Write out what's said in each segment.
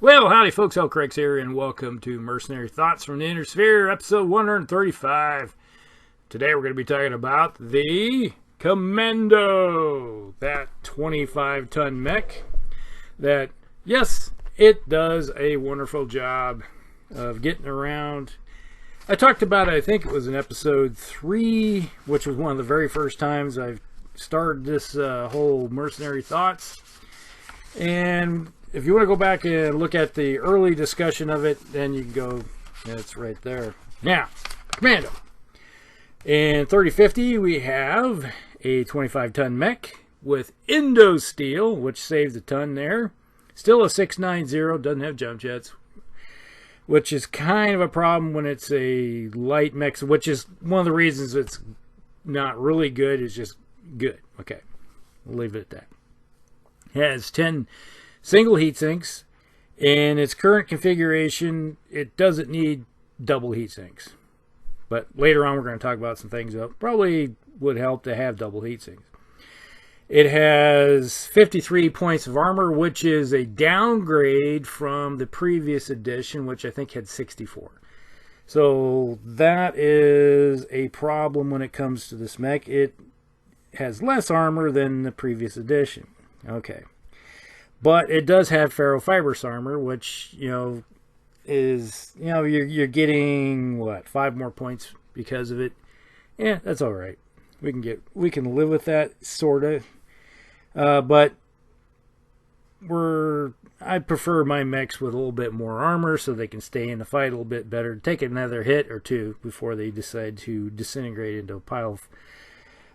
Well, howdy folks, Hellcraigs here, and welcome to Mercenary Thoughts from the Inner Sphere, episode 135. Today we're going to be talking about the Commando, that 25-ton mech that, yes, it does a wonderful job of getting around. I talked about it, I think it was in episode 3, which was one of the very first times I've started this whole Mercenary Thoughts. And if you want to go back and look at the early discussion of it, then you can go, it's right there. Now, Commando. In 3050, we have a 25-ton mech with Indo steel, which saves a ton there. Still a 690, doesn't have jump jets, which is kind of a problem when it's a light mech, which is one of the reasons it's not really good. It's just good. Okay, we'll leave it at that. It has 10 single heat sinks. In its current configuration, it doesn't need double heat sinks. But later on, we're going to talk about some things that probably would help to have double heat sinks. It has 53 points of armor, which is a downgrade from the previous edition, which I think had 64. So that is a problem when it comes to this mech. It has less armor than the previous edition. Okay. But it does have ferrofibrous armor, which, is, you're getting, 5 more points because of it. Yeah, that's all right. We can live with that, sort of. But I prefer my mechs with a little bit more armor so they can stay in the fight a little bit better. Take another hit or two before they decide to disintegrate into a pile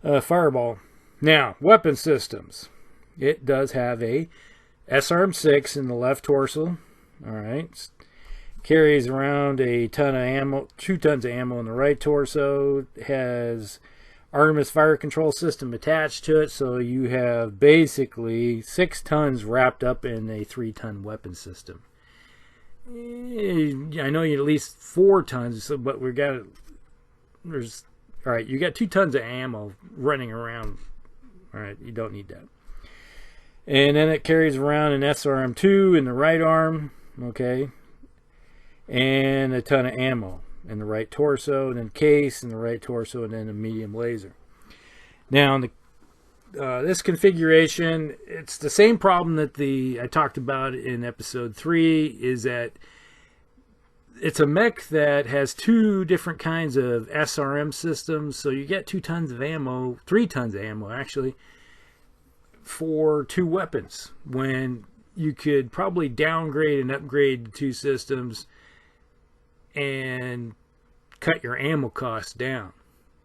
of fireball. Now, weapon systems. It does have a SRM-6 in the left torso. All right. Carries around a ton of ammo, 2 tons of ammo in the right torso. It has Artemis fire control system attached to it, so you have basically 6 tons wrapped up in a 3-ton weapon system. I know you need at least 4 tons, but you got 2 tons of ammo running around. All right, you don't need that. And then it carries around an SRM-2 in the right arm, okay, and a ton of ammo in the right torso, and then case in the right torso, and then a medium laser. Now, in this configuration, it's the same problem that I talked about in episode 3, is that it's a mech that has 2 different kinds of SRM systems, so you get 2 tons of ammo, 3 tons of ammo, actually, for 2 weapons, when you could probably downgrade and upgrade the 2 systems and cut your ammo costs down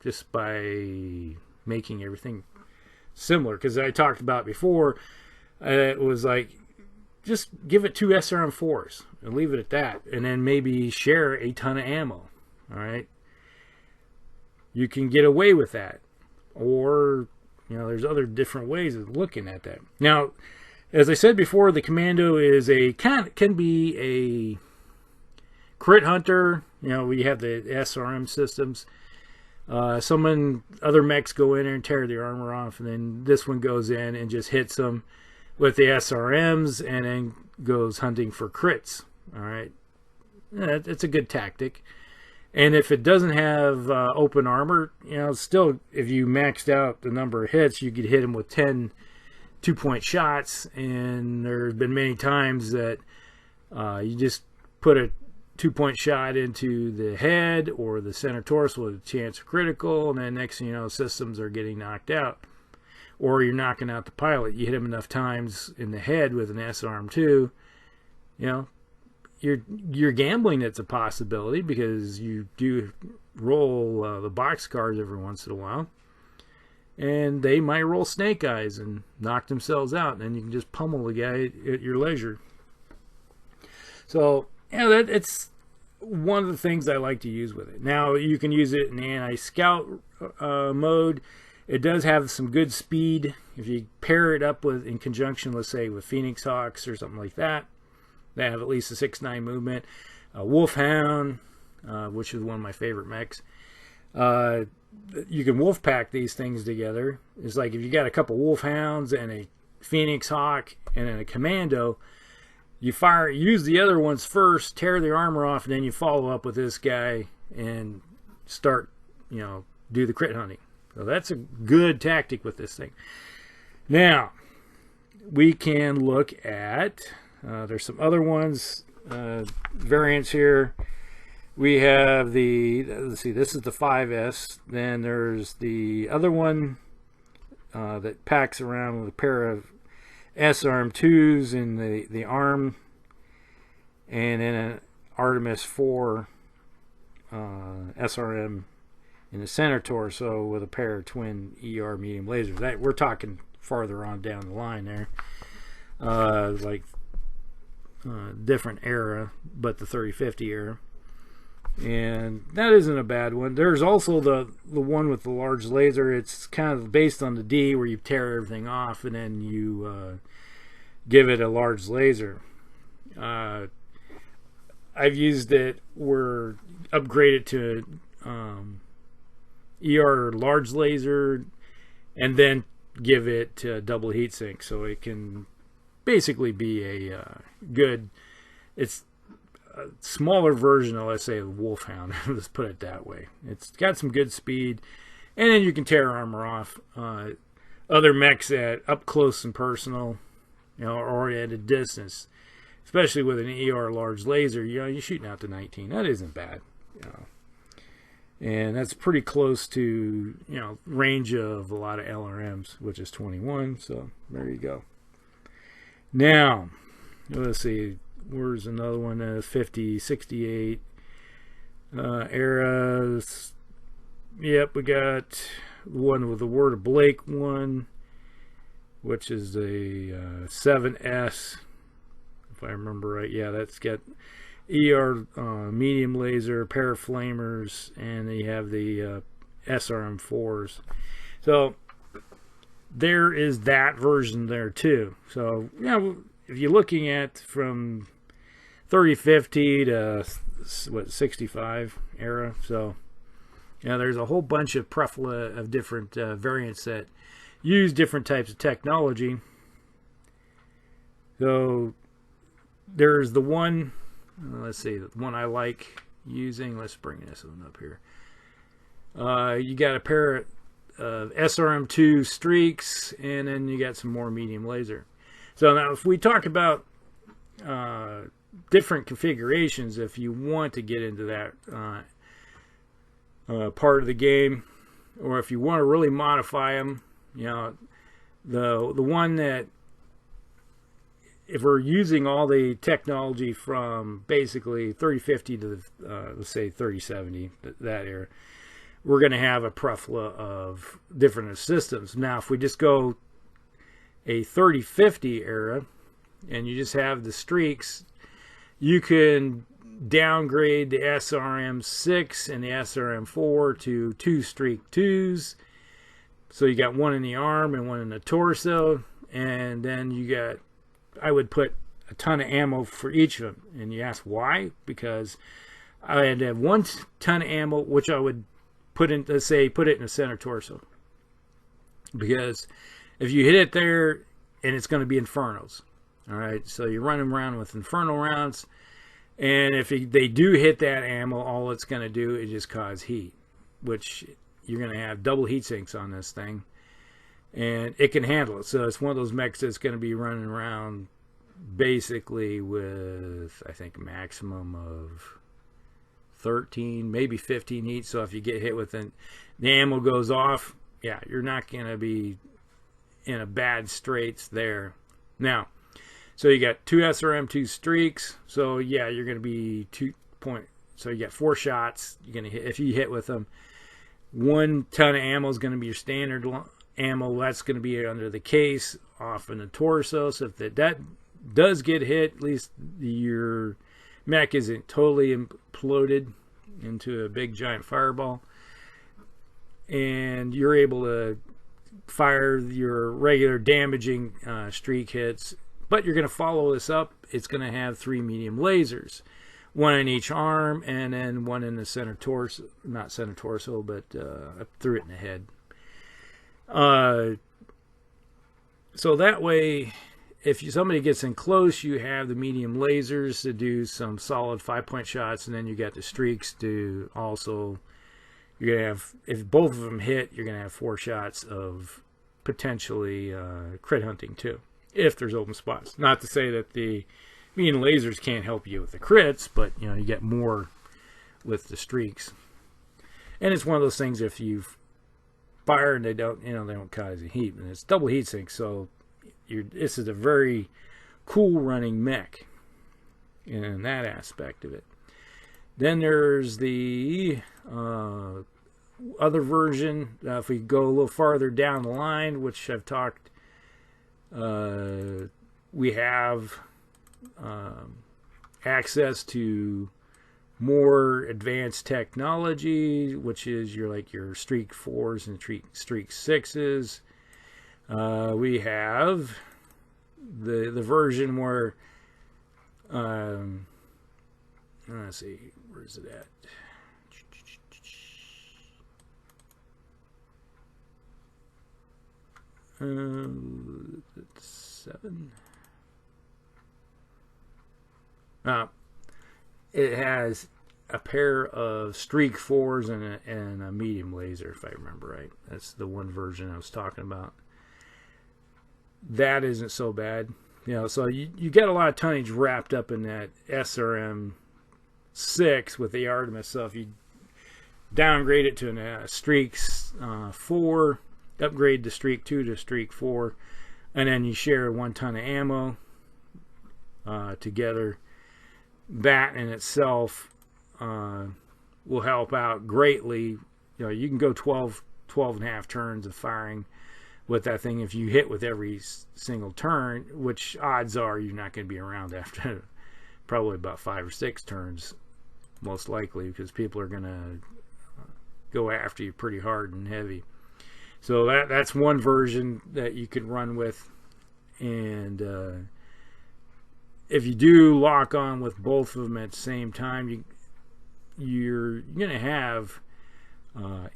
just by making everything similar. Because I talked about before, it was like, just give it 2 SRM-4s and leave it at that, and then maybe share a ton of ammo. All right, you can get away with that, or there's other different ways of looking at that. Now, as I said before, the Commando is can be a crit hunter. We have the SRM systems. Other mechs go in there and tear their armor off, and then this one goes in and just hits them with the SRMs and then goes hunting for crits. All right, it's a good tactic. And if it doesn't have open armor, still, if you maxed out the number of hits, you could hit them with 10 2-point shots. And there's been many times that you just put a 2-point shot into the head or the center torso with a chance of critical, and then next thing you know, systems are getting knocked out. Or you're knocking out the pilot. You hit him enough times in the head with an SRM-2, You're gambling. It's a possibility because you do roll the box cards every once in a while, and they might roll snake eyes and knock themselves out, and then you can just pummel the guy at your leisure. So it's one of the things I like to use with it. Now you can use it in anti-scout mode. It does have some good speed if you pair it up in conjunction, let's say, with Phoenix Hawks or something like that. They have at least a 6.9 movement. Wolfhound, which is one of my favorite mechs. You can wolf pack these things together. It's like if you got a couple Wolfhounds and a Phoenix Hawk and then a Commando, use the other ones first, tear the armor off, and then you follow up with this guy and start, do the crit hunting. So that's a good tactic with this thing. Now, we can look at, there's some other ones, variants here. We have let's see, this is the 5S. Then there's the other one that packs around with a pair of SRM2s in the arm, and then an Artemis 4 SRM in the center torso with a pair of twin ER medium lasers. We're talking farther on down the line there, different era, but the 3050 era. And that isn't a bad one. There's also the one with the large laser. It's kind of based on the D, where you tear everything off and then you give it a large laser. I've used it. We're upgraded to ER large laser, and then give it double heatsink, so it can basically be a good. It's a smaller version of, let's say, the Wolfhound. Let's put it that way. It's got some good speed, and then you can tear armor off. Other mechs at up close and personal, or at a distance, especially with an ER large laser, you're shooting out to 19. That isn't bad, and that's pretty close to range of a lot of LRMs, which is 21. So there you go. Now, let's see. Where's another one? 50, 68 eras. Yep, we got one with the Word of Blake one, which is a 7S, if I remember right. Yeah, that's got ER medium laser, pair of flamers, and they have the SRM4s. So there is that version there too. So if you're looking at from 3050 to 65 era, so there's a whole bunch of plethora of different variants that use different types of technology. So there's the one, let's see, the one I like using. Let's bring this one up here. You got a pair of SRM2 streaks, and then you got some more medium laser. So now if we talk about different configurations, if you want to get into that part of the game, or if you want to really modify them, the one that, if we're using all the technology from basically 3050 to let's say 3070, that era, we're going to have a plethora of different systems. Now if we just go a 3050 era and you just have the streaks, you can downgrade the SRM6 and the SRM4 to 2 streak 2s. So you got one in the arm and one in the torso, and then you got, I would put a ton of ammo for each of them. And you ask why? Because I had to have 1 ton of ammo, which I would put in, let's say, put it in the center torso. Because if you hit it there, and it's going to be infernos. All right, so you're running around with inferno rounds, and if they do hit that ammo, all it's going to do is just cause heat, which you're going to have double heat sinks on this thing, and it can handle it. So it's one of those mechs that's going to be running around basically with, I think, a maximum of 13, maybe 15 heat. So if you get hit with it, the ammo goes off, yeah, you're not going to be in a bad straits there. Now, so you got 2 SRM2 streaks, so yeah, you're going to be 2 point. So you got 4 shots. You're going to hit, if you hit with them. 1 ton of ammo is going to be your standard ammo. That's going to be under the case, off in the torso. So if that does get hit, at least your mech isn't totally imploded into a big giant fireball, and you're able to fire your regular damaging streak hits. But you're going to follow this up. It's going to have 3 medium lasers, 1 in each arm, and then 1 in the center torso. Not center torso, but I threw it in the head. So that way, if somebody gets in close, you have the medium lasers to do some solid 5-point shots, and then you got the streaks to also, you're going to have, if both of them hit, you're going to have 4 shots of potentially crit hunting too, if there's open spots. Not to say that the medium lasers can't help you with the crits, but you know, you get more with the streaks. And it's one of those things, if you fire and they don't, you know, they don't cause any heat, and it's double heat sink, so this is a very cool running mech in that aspect of it. Then there's the other version. If we go a little farther down the line, which I've talked, we have access to more advanced technology, which is your streak 4s and streak 6s. We have the version where let's see, where's it at? It's 7. It has a pair of streak 4s and a medium laser, if I remember right. That's the one version I was talking about. That isn't so bad, you know. So you get a lot of tonnage wrapped up in that SRM 6 with the Artemis. So if you downgrade it to a streak 4, upgrade the streak 2 to streak 4, and then you share 1 ton of ammo together, that in itself will help out greatly. You know, you can go 12 and a half turns of firing with that thing if you hit with every single turn, which odds are you're not going to be around after probably about 5 or 6 turns, most likely, because people are going to go after you pretty hard and heavy. So that's one version that you could run with. And if you do lock on with both of them at the same time, you're going to have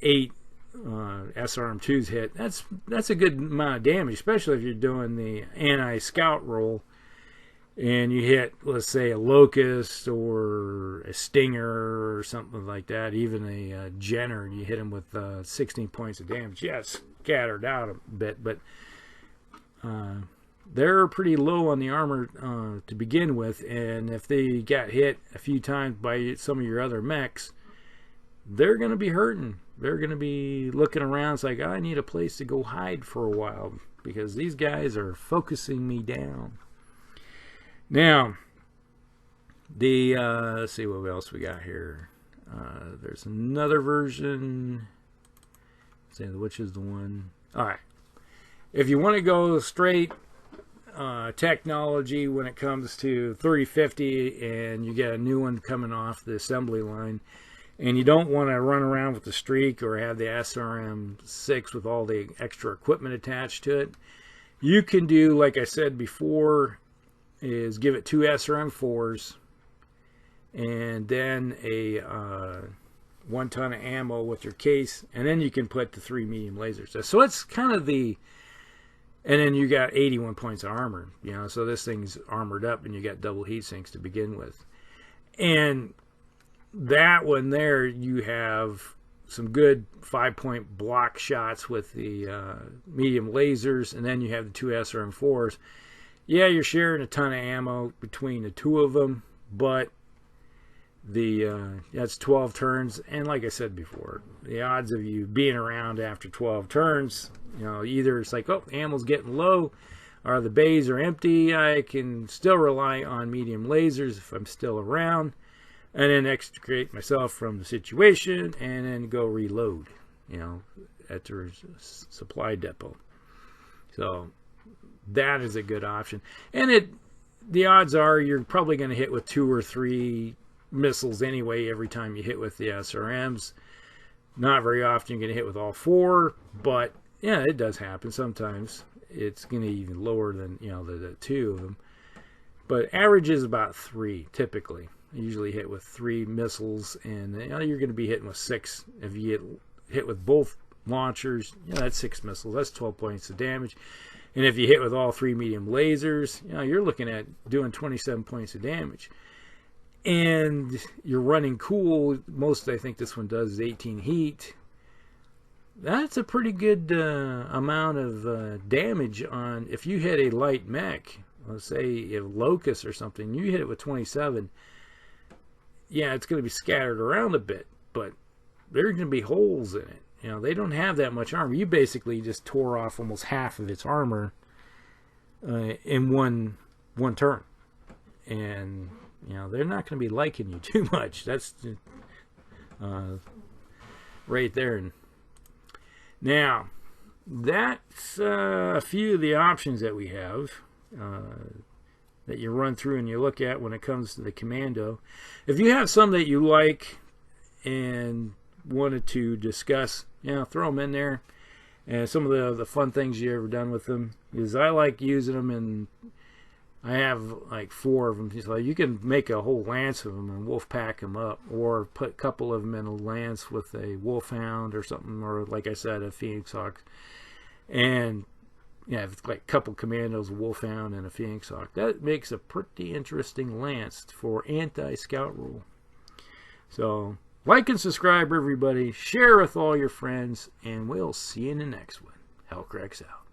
8 SRM2s hit. That's a good amount of damage, especially if you're doing the anti-scout roll and you hit, let's say, a locust or a stinger or something like that, even a Jenner, and you hit them with 16 points of damage. Yes, scattered out a bit, but they're pretty low on the armor to begin with, and if they got hit a few times by some of your other mechs, they're going to be hurting. They're going to be looking around. It's like, I need a place to go hide for a while because these guys are focusing me down. Now, let's see what else we got here. There's another version. Let's see, which is the one? All right. If you want to go straight technology when it comes to 3050 and you get a new one coming off the assembly line, and you don't want to run around with the streak or have the SRM6 with all the extra equipment attached to it, you can do, like I said before, is give it 2 SRM4s and then a 1 ton of ammo with your case, and then you can put the 3 medium lasers. So it's kind of the, and then you got 81 points of armor, you know, so this thing's armored up and you got double heat sinks to begin with. And that one there, you have some good 5-point block shots with the medium lasers, and then you have the 2 SRM4s. Yeah, you're sharing a ton of ammo between the 2 of them, but that's 12 turns, and like I said before, the odds of you being around after 12 turns, you know, either it's like, oh, ammo's getting low, or the bays are empty, I can still rely on medium lasers if I'm still around, and then extricate myself from the situation, and then go reload, you know, at the supply depot. So that is a good option. And the odds are you're probably going to hit with 2 or 3 missiles anyway every time you hit with the SRMs. Not very often you're going to hit with all 4, but yeah, it does happen. Sometimes it's going to be even lower than, you know, the 2 of them. But average is about 3 typically. I usually hit with 3 missiles, and you know, you're going to be hitting with 6 if you hit with both launchers. You know, that's 6 missiles. That's 12 points of damage. And if you hit with all 3 medium lasers, you know, you're looking at doing 27 points of damage. And you're running cool. Most, I think this one does is 18 heat. That's a pretty good amount of damage on, if you hit a light mech, let's say a Locust or something, you hit it with 27, yeah, it's going to be scattered around a bit, but there's going to be holes in it. You know, they don't have that much armor. You basically just tore off almost half of its armor in one turn. And, you know, they're not going to be liking you too much. That's right there. And now, that's a few of the options that we have that you run through and you look at when it comes to the Commando. If you have some that you like and wanted to discuss, you know, throw them in there. And some of the fun things you ever done with them is I like using them, and I have like 4 of them. So you can make a whole lance of them and wolf pack them up, or put a couple of them in a lance with a wolfhound or something, or like I said, a Phoenix Hawk. And yeah, it's like a couple commandos, a wolfhound and a Phoenix Hawk. That makes a pretty interesting lance for anti-scout rule. So like and subscribe, everybody. Share with all your friends, and we'll see you in the next one. Hellcracks out.